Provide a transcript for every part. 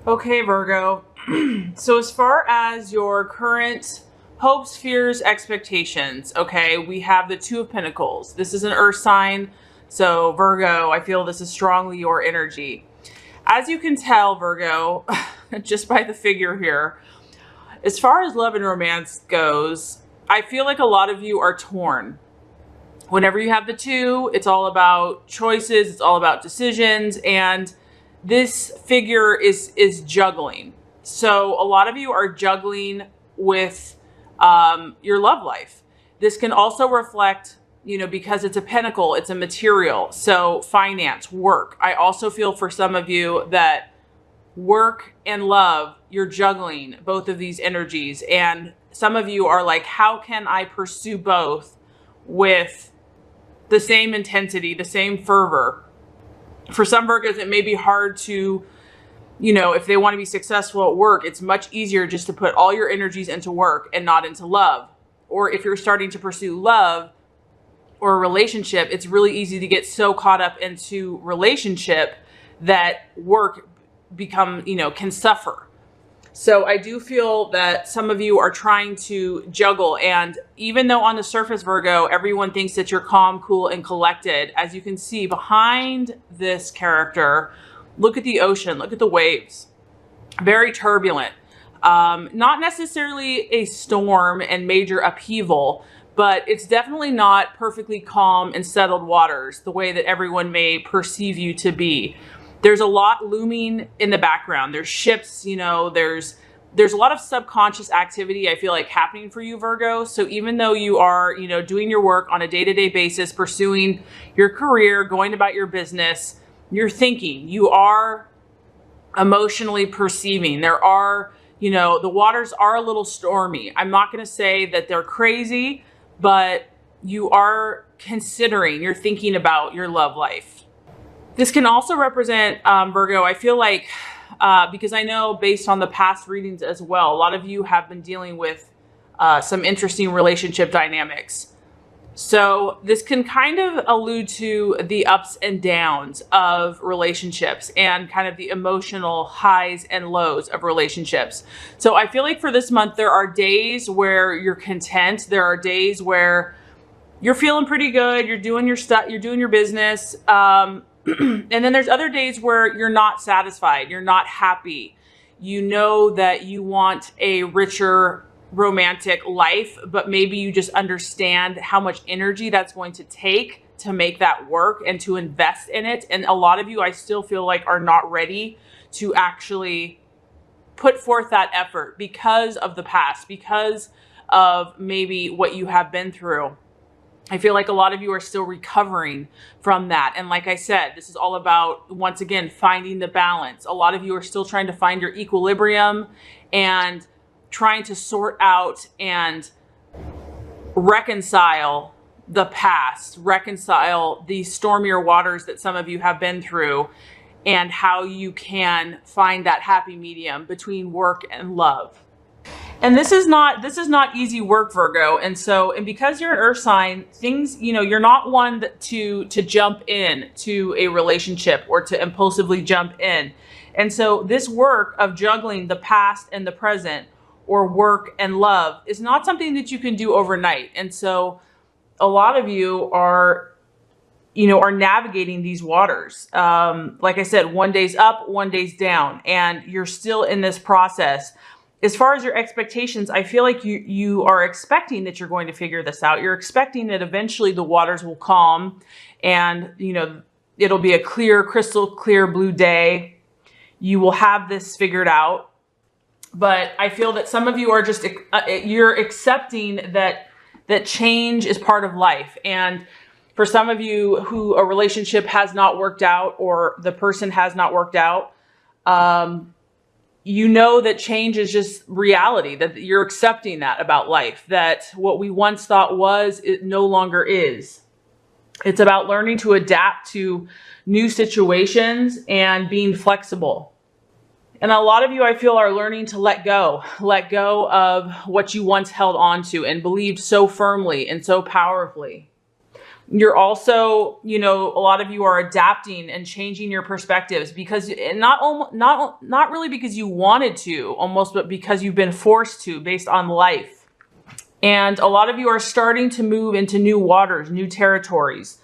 Okay, Virgo. So as far as your current hopes, fears, expectations, okay, we have the Two of Pentacles. This is an earth sign. So Virgo, I feel this is strongly your energy. As you can tell, Virgo, just by the figure here, as far as love and romance goes, I feel like a lot of you are torn. Whenever you have the two, it's all about choices, it's all about decisions, and this figure is juggling. So a lot of you are juggling with your love life. This can also reflect, because it's a pentacle, it's a material. So finance, work. I also feel for some of you that work and love, you're juggling both of these energies. And some of you are like, how can I pursue both with the same intensity, the same fervor? For some Virgos, it may be hard to, if they want to be successful at work, it's much easier just to put all your energies into work and not into love. Or if you're starting to pursue love or a relationship, it's really easy to get so caught up into relationship that work can suffer. So I do feel that some of you are trying to juggle. And even though on the surface, Virgo, everyone thinks that you're calm, cool, and collected, as you can see behind this character, look at the ocean, look at the waves. Very turbulent. Not necessarily a storm and major upheaval, but it's definitely not perfectly calm and settled waters the way that everyone may perceive you to be. There's a lot looming in the background. There's ships, there's a lot of subconscious activity, I feel like, happening for you, Virgo. So even though you are, doing your work on a day-to-day basis, pursuing your career, going about your business, you're thinking, you are emotionally perceiving. There are, the waters are a little stormy. I'm not going to say that they're crazy, but you are considering, you're thinking about your love life. This can also represent, Virgo, I feel like, because I know based on the past readings as well, a lot of you have been dealing with some interesting relationship dynamics. So this can kind of allude to the ups and downs of relationships and kind of the emotional highs and lows of relationships. So I feel like for this month, there are days where you're content. There are days where you're feeling pretty good. You're doing your stuff. You're doing your business. And then there's other days where you're not satisfied. You're not happy. You know that you want a richer romantic life, but maybe you just understand how much energy that's going to take to make that work and to invest in it. And a lot of you, I still feel like, are not ready to actually put forth that effort because of the past, because of maybe what you have been through. I feel like a lot of you are still recovering from that. And like I said, this is all about, once again, finding the balance. A lot of you are still trying to find your equilibrium and trying to sort out and reconcile the past, reconcile the stormier waters that some of you have been through, and how you can find that happy medium between work and love. And this is not easy work, Virgo. And because you're an earth sign, things, you're not one to jump in to a relationship or to impulsively jump in. And so this work of juggling the past and the present, or work and love, is not something that you can do overnight. And so a lot of you are navigating these waters. Like I said, one day's up, one day's down, and you're still in this process. As far as your expectations, I feel like you are expecting that you're going to figure this out. You're expecting that eventually the waters will calm and, it'll be a clear, crystal clear blue day. You will have this figured out. But I feel that some of you are just, you're accepting that change is part of life. And for some of you who a relationship has not worked out, or the person has not worked out, that change is just reality, that you're accepting that about life, that what we once thought was, it no longer is. It's about learning to adapt to new situations and being flexible. And a lot of you, I feel, are learning to let go of what you once held on to and believed so firmly and so powerfully. You're also, you know, a lot of you are adapting and changing your perspectives because not really because you wanted to almost, but because you've been forced to based on life. And a lot of you are starting to move into new waters, new territories.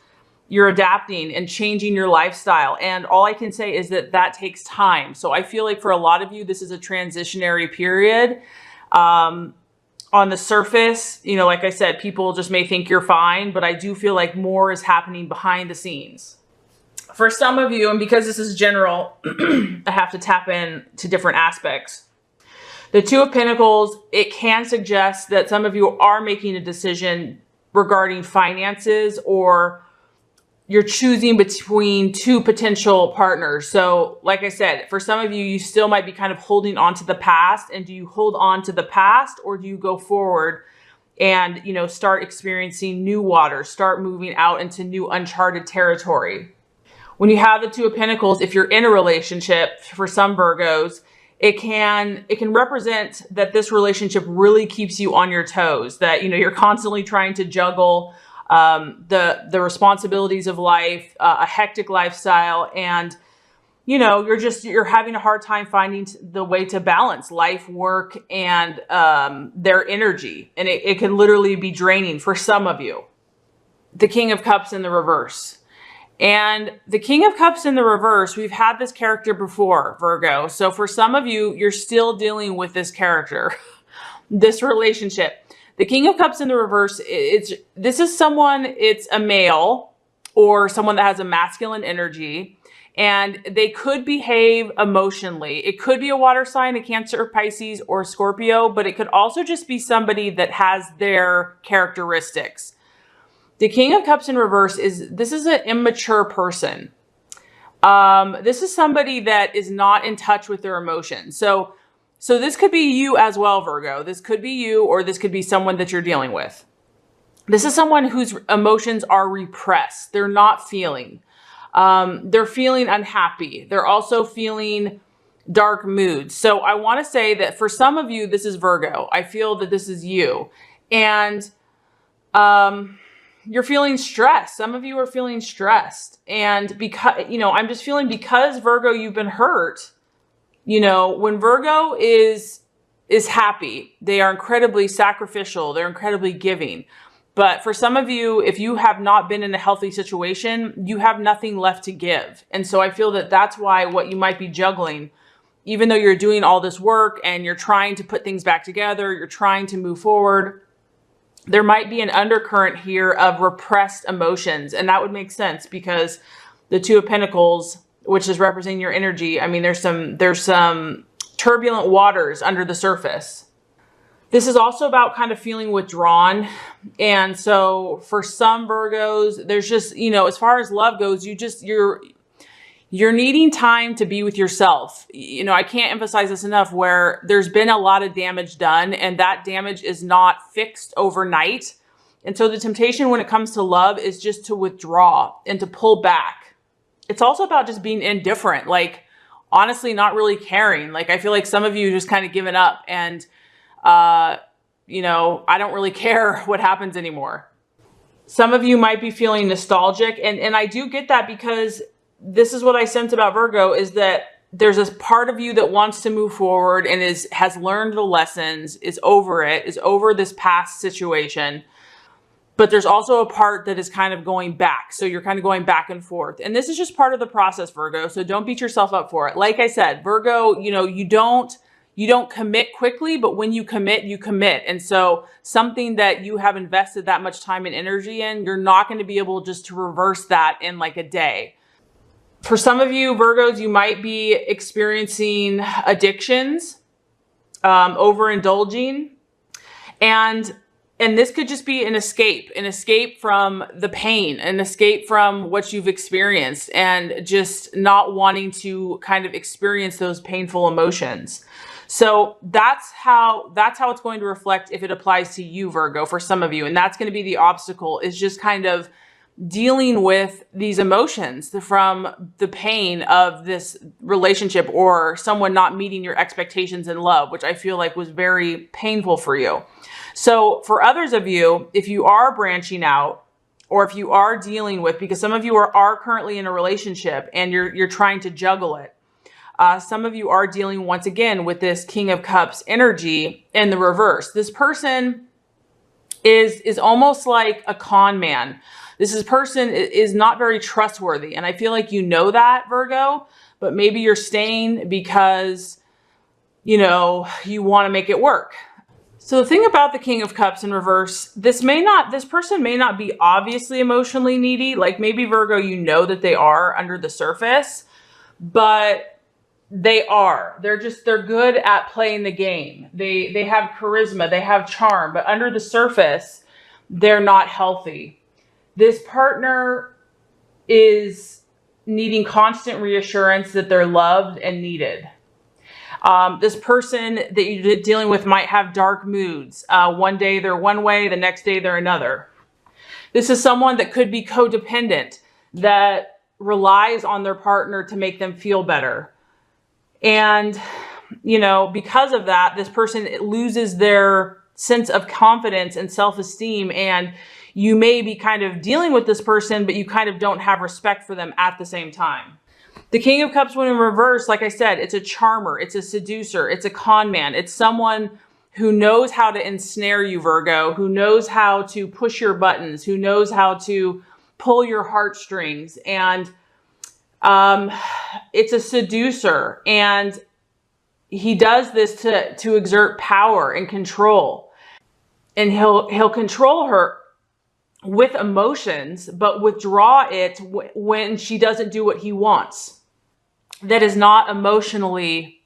You're adapting and changing your lifestyle. And all I can say is that that takes time. So I feel like for a lot of you, this is a transitionary period. On the surface, you know, like I said, people just may think you're fine, but I do feel like more is happening behind the scenes. For some of you, and because this is general, I have to tap in to different aspects. The Two of Pentacles, it can suggest that some of you are making a decision regarding finances, or you're choosing between two potential partners. So like I said, for some of you, you still might be kind of holding on to the past. And do you hold on to the past, or do you go forward and, you know, start experiencing new waters, start moving out into new uncharted territory? When you have the Two of Pentacles, if you're in a relationship, for some Virgos, it can represent that this relationship really keeps you on your toes, that, you know, you're constantly trying to juggle the responsibilities of life, a hectic lifestyle. And, you know, you're having a hard time finding the way to balance life, work, and, their energy. And it can literally be draining for some of you. The King of Cups in the reverse. And the King of Cups in the reverse, we've had this character before, Virgo. So for some of you, you're still dealing with this character, this relationship. The King of Cups in the reverse, this is someone, it's a male or someone that has a masculine energy, and they could behave emotionally. It could be a water sign, a Cancer, Pisces, or Scorpio, but it could also just be somebody that has their characteristics. The King of Cups in reverse this is an immature person. This is somebody that is not in touch with their emotions. So this could be you as well, Virgo. This could be you, or this could be someone that you're dealing with. This is someone whose emotions are repressed. They're not feeling. They're feeling unhappy. They're also feeling dark moods. So I want to say that for some of you, this is Virgo. I feel that this is you. And you're feeling stressed. Some of you are feeling stressed. And because, you know, I'm just feeling because Virgo, you've been hurt. You know, when Virgo is happy, they are incredibly sacrificial. They're incredibly giving. But for some of you, if you have not been in a healthy situation, you have nothing left to give. And so I feel that that's why what you might be juggling, even though you're doing all this work and you're trying to put things back together, you're trying to move forward, there might be an undercurrent here of repressed emotions. And that would make sense because the Two of Pentacles, which is representing your energy, I mean, there's some turbulent waters under the surface. This is also about kind of feeling withdrawn. And so for some Virgos, there's just, you know, as far as love goes, you're needing time to be with yourself. You know, I can't emphasize this enough, where there's been a lot of damage done and that damage is not fixed overnight. And so the temptation when it comes to love is just to withdraw and to pull back. It's also about just being indifferent, like honestly, not really caring. Like I feel like some of you just kind of given up and, you know, I don't really care what happens anymore. Some of you might be feeling nostalgic, and I do get that, because this is what I sense about Virgo, is that there's this part of you that wants to move forward and has learned the lessons, is over this past situation. But there's also a part that is kind of going back. So you're kind of going back and forth. And this is just part of the process, Virgo. So don't beat yourself up for it. Like I said, Virgo, you know, you don't commit quickly, but when you commit, you commit. And so something that you have invested that much time and energy in, you're not going to be able just to reverse that in like a day. For some of you Virgos, you might be experiencing addictions, overindulging, and this could just be an escape from the pain, an escape from what you've experienced, and just not wanting to kind of experience those painful emotions. So that's how it's going to reflect if it applies to you, Virgo, for some of you. And that's going to be the obstacle, is just kind of dealing with these emotions from the pain of this relationship or someone not meeting your expectations in love, which I feel like was very painful for you. So for others of you, if you are branching out, or if you are dealing with, because some of you are currently in a relationship and you're trying to juggle it. Some of you are dealing once again with this King of Cups energy in the reverse. This person is almost like a con man. Person is not very trustworthy. And I feel like you know that, Virgo, but maybe you're staying because, you know, you want to make it work. So the thing about the King of Cups in reverse, this person may not be obviously emotionally needy. Like maybe Virgo, you know that they are under the surface, but they are. They're good at playing the game. They have charisma, they have charm, but under the surface, they're not healthy. This partner is needing constant reassurance that they're loved and needed. This person that you're dealing with might have dark moods. One day they're one way, the next day they're another. This is someone that could be codependent, that relies on their partner to make them feel better. And, you know, because of that, this person loses their sense of confidence and self-esteem. And you may be kind of dealing with this person, but you kind of don't have respect for them at the same time. The King of Cups, when in reverse, like I said, it's a charmer, it's a seducer, it's a con man. It's someone who knows how to ensnare you, Virgo, who knows how to push your buttons, who knows how to pull your heartstrings. And it's a seducer, and he does this to exert power and control. And he'll control her with emotions, but withdraw it when she doesn't do what he wants. That is not emotionally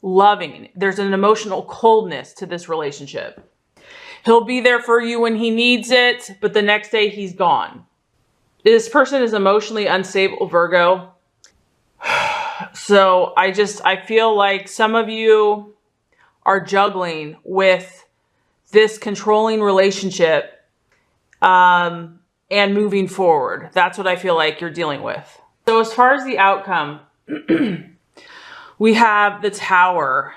loving. There's an emotional coldness to this relationship. He'll be there for you when he needs it, but the next day he's gone. This person is emotionally unstable, Virgo. So I feel like some of you are juggling with this controlling relationship and moving forward. That's what I feel like you're dealing with. So as far as the outcome, we have the Tower.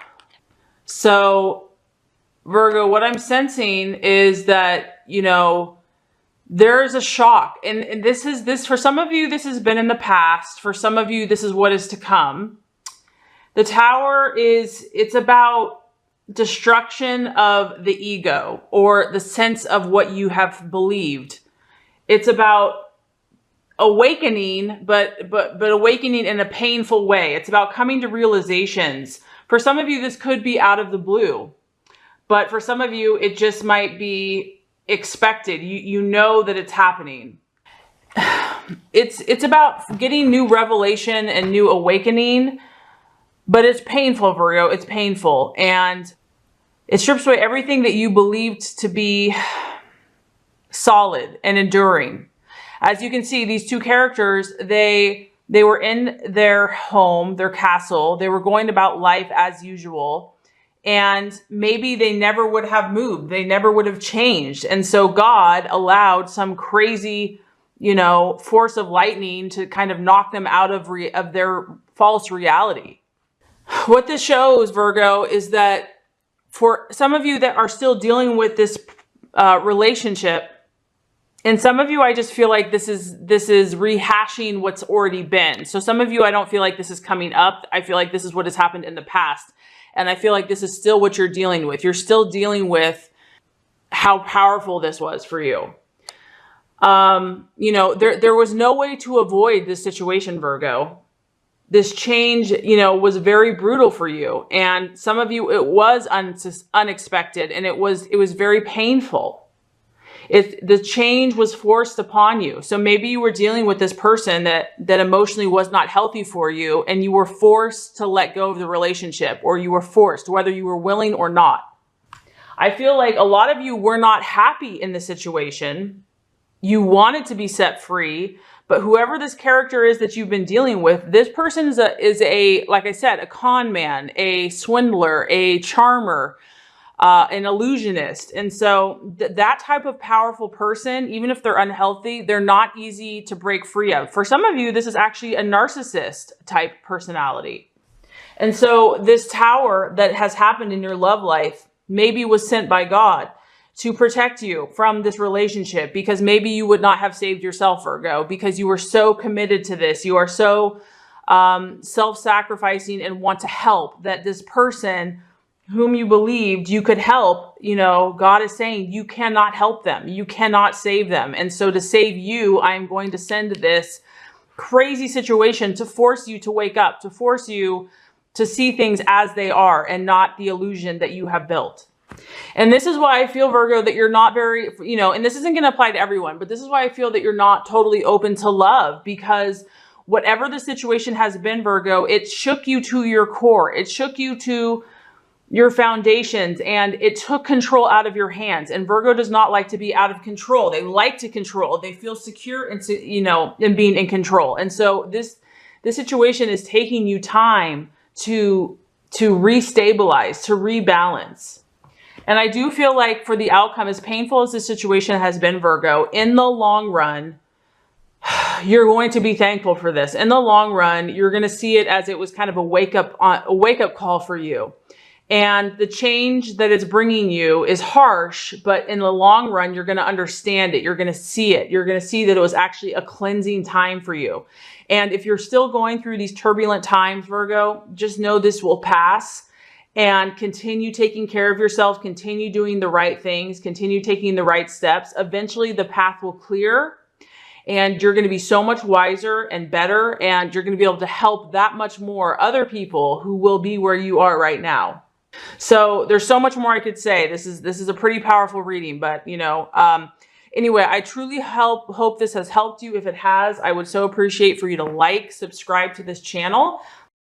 So Virgo, what I'm sensing is that, you know, there's a shock. And this for some of you, this has been in the past. For some of you, this is what is to come. The Tower it's about destruction of the ego or the sense of what you have believed. It's about awakening, but awakening in a painful way. It's about coming to realizations. For some of you, this could be out of the blue, but for some of you, it just might be expected. You know that it's happening. It's about getting new revelation and new awakening, but it's painful, Virgo. It's painful, and it strips away everything that you believed to be solid and enduring. As you can see, these two characters, they were in their home, their castle. They were going about life as usual. And maybe they never would have moved. They never would have changed. And so God allowed some crazy, you know, force of lightning to kind of knock them out of their false reality. What this shows, Virgo, is that for some of you that are still dealing with this relationship, and some of you, I just feel like this is rehashing what's already been. So some of you, I don't feel like this is coming up. I feel like this is what has happened in the past. And I feel like this is still what you're dealing with. You're still dealing with how powerful this was for you. You know, there was no way to avoid this situation, Virgo. This change, you know, was very brutal for you. And some of you, it was unexpected, and it was very painful. The change was forced upon you. So maybe you were dealing with this person that emotionally was not healthy for you, and you were forced to let go of the relationship, or you were forced, whether you were willing or not. I feel like a lot of you were not happy in the situation. You wanted to be set free, but whoever this character is that you've been dealing with, this person is a like I said, a con man, a swindler, a charmer, an illusionist. And so that type of powerful person, even if they're unhealthy, they're not easy to break free of. For some of you, this is actually a narcissist type personality. And so this Tower that has happened in your love life maybe was sent by God to protect you from this relationship, because maybe you would not have saved yourself, Virgo, because you were so committed to this. You are so self-sacrificing and want to help, that this person whom you believed you could help, you know, God is saying you cannot help them. You cannot save them. And so to save you, I'm going to send this crazy situation to force you to wake up, to force you to see things as they are and not the illusion that you have built. And this is why I feel, Virgo, that you're not very, you know, and this isn't going to apply to everyone, but this is why I feel that you're not totally open to love, because whatever the situation has been, Virgo, it shook you to your core. It shook you to your foundations, and it took control out of your hands. And Virgo does not like to be out of control. They like to control. They feel secure and, you know, in being in control. And so this situation is taking you time to restabilize, to rebalance. And I do feel like for the outcome, as painful as this situation has been, Virgo, in the long run, you're going to be thankful for this. In the long run, you're going to see it as it was kind of a wake up call for you. And the change that it's bringing you is harsh, but in the long run, you're going to understand it. You're going to see it. You're going to see that it was actually a cleansing time for you. And if you're still going through these turbulent times, Virgo, just know this will pass, and continue taking care of yourself, continue doing the right things, continue taking the right steps. Eventually the path will clear, and you're going to be so much wiser and better, and you're going to be able to help that much more other people who will be where you are right now. So there's so much more I could say. This is a pretty powerful reading, but you know, anyway, I truly hope this has helped you. If it has, I would so appreciate for you to like, subscribe to this channel.